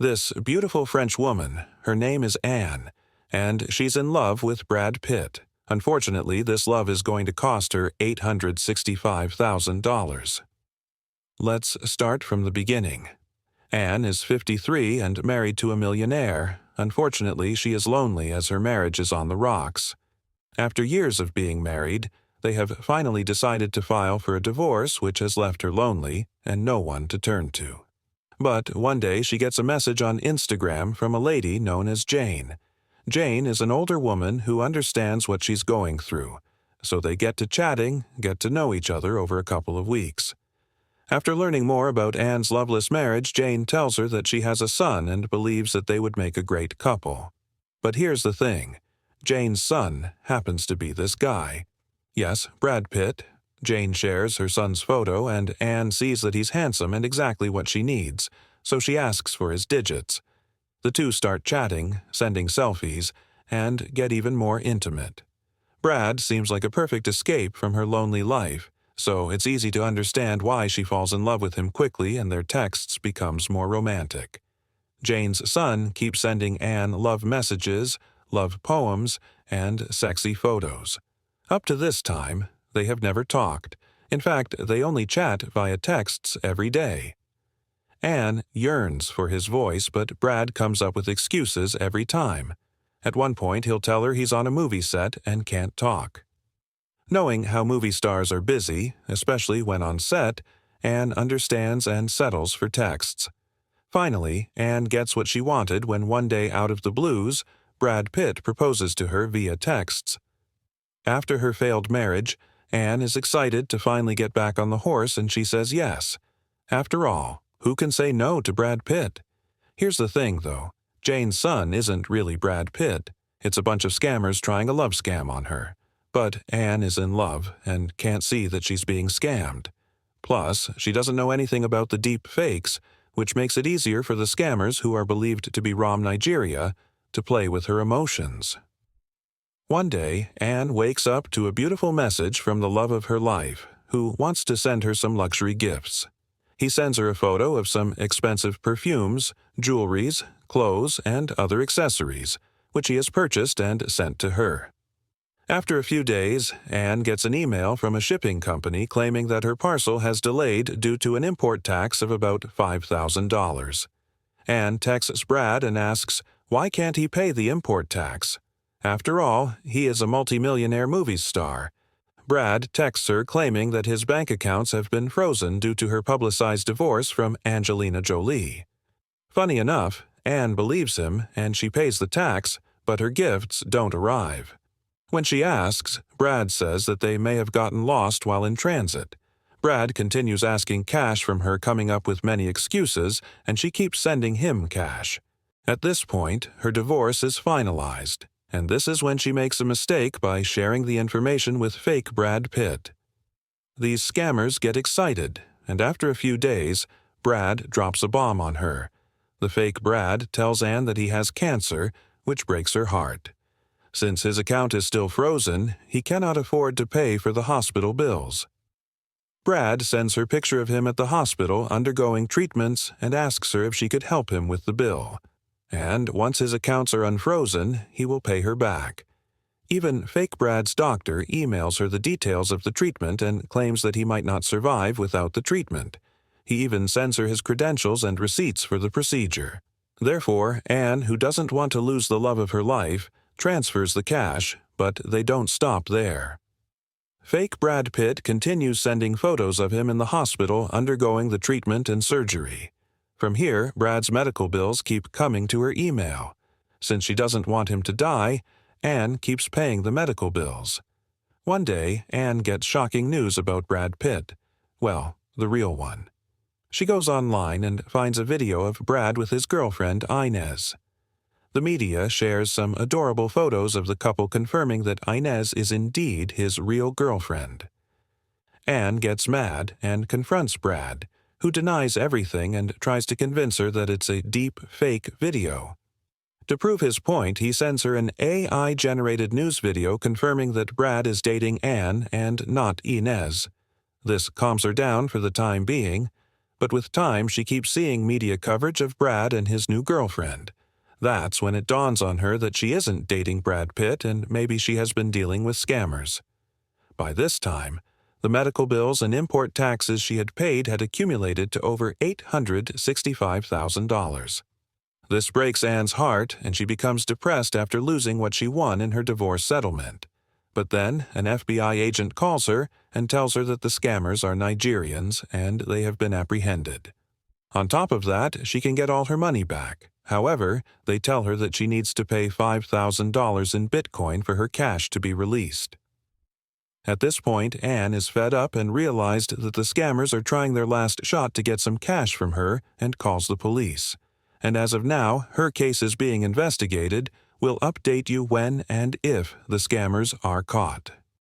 This beautiful French woman, her name is Anne, and she's in love with Brad Pitt. Unfortunately, this love is going to cost her $865,000. Let's start from the beginning. Anne is 53 and married to a millionaire. Unfortunately, she is lonely as her marriage is on the rocks. After years of being married, they have finally decided to file for a divorce, which has left her lonely and no one to turn to. But one day she gets a message on Instagram from a lady known as Jane. Jane is an older woman who understands what she's going through, so they get to chatting, get to know each other over a couple of weeks. After learning more about Anne's loveless marriage, Jane tells her that she has a son and believes that they would make a great couple. But here's the thing. Jane's son happens to be this guy. Yes, Brad Pitt. Jane shares her son's photo, and Anne sees that he's handsome and exactly what she needs, so she asks for his digits. The two start chatting, sending selfies, and get even more intimate. Brad seems like a perfect escape from her lonely life, so it's easy to understand why she falls in love with him quickly and their texts becomes more romantic. Jane's son keeps sending Anne love messages, love poems, and sexy photos. Up to this time, they have never talked. In fact, they only chat via texts every day. Anne yearns for his voice, but Brad comes up with excuses every time. At one point, he'll tell her he's on a movie set and can't talk. Knowing how movie stars are busy, especially when on set, Anne understands and settles for texts. Finally, Anne gets what she wanted when one day out of the blues, Brad Pitt proposes to her via texts. After her failed marriage, Anne is excited to finally get back on the horse and she says yes. After all, who can say no to Brad Pitt? Here's the thing, though. Jane's son isn't really Brad Pitt. It's a bunch of scammers trying a love scam on her. But Anne is in love and can't see that she's being scammed. Plus, she doesn't know anything about the deep fakes, which makes it easier for the scammers who are believed to be Rom Nigeria to play with her emotions. One day, Anne wakes up to a beautiful message from the love of her life, who wants to send her some luxury gifts. He sends her a photo of some expensive perfumes, jewelries, clothes, and other accessories, which he has purchased and sent to her. After a few days, Anne gets an email from a shipping company claiming that her parcel has delayed due to an import tax of about $5,000. Anne texts Brad and asks, why can't he pay the import tax? After all, he is a multimillionaire movie star. Brad texts her claiming that his bank accounts have been frozen due to her publicized divorce from Angelina Jolie. Funny enough, Anne believes him and she pays the tax, but her gifts don't arrive. When she asks, Brad says that they may have gotten lost while in transit. Brad continues asking cash from her, coming up with many excuses, and she keeps sending him cash. At this point, her divorce is finalized, and this is when she makes a mistake by sharing the information with fake Brad Pitt. These scammers get excited, and after a few days, Brad drops a bomb on her. The fake Brad tells Anne that he has cancer, which breaks her heart. Since his account is still frozen, he cannot afford to pay for the hospital bills. Brad sends her a picture of him at the hospital undergoing treatments and asks her if she could help him with the bill. And once his accounts are unfrozen, he will pay her back. Even fake Brad's doctor emails her the details of the treatment and claims that he might not survive without the treatment. He even sends her his credentials and receipts for the procedure. Therefore, Anne, who doesn't want to lose the love of her life, transfers the cash, but they don't stop there. Fake Brad Pitt continues sending photos of him in the hospital undergoing the treatment and surgery. From here, Brad's medical bills keep coming to her email. Since she doesn't want him to die, Anne keeps paying the medical bills. One day, Anne gets shocking news about Brad Pitt. Well, the real one. She goes online and finds a video of Brad with his girlfriend, Inez. The media shares some adorable photos of the couple confirming that Inez is indeed his real girlfriend. Anne gets mad and confronts Brad, who denies everything and tries to convince her that it's a deep, fake video. To prove his point, he sends her an AI-generated news video confirming that Brad is dating Anne and not Inez. This calms her down for the time being, But with time, she keeps seeing media coverage of Brad and his new girlfriend. That's when it dawns on her that she isn't dating Brad Pitt and maybe she has been dealing with scammers. By this time, the medical bills and import taxes she had paid had accumulated to over $865,000. This breaks Anne's heart, and she becomes depressed after losing what she won in her divorce settlement. But then, an FBI agent calls her and tells her that the scammers are Nigerians and they have been apprehended. On top of that, she can get all her money back. However, they tell her that she needs to pay $5,000 in Bitcoin for her cash to be released. At this point, Anne is fed up and realized that the scammers are trying their last shot to get some cash from her and calls the police. And as of now, her case is being investigated. We'll update you when and if the scammers are caught.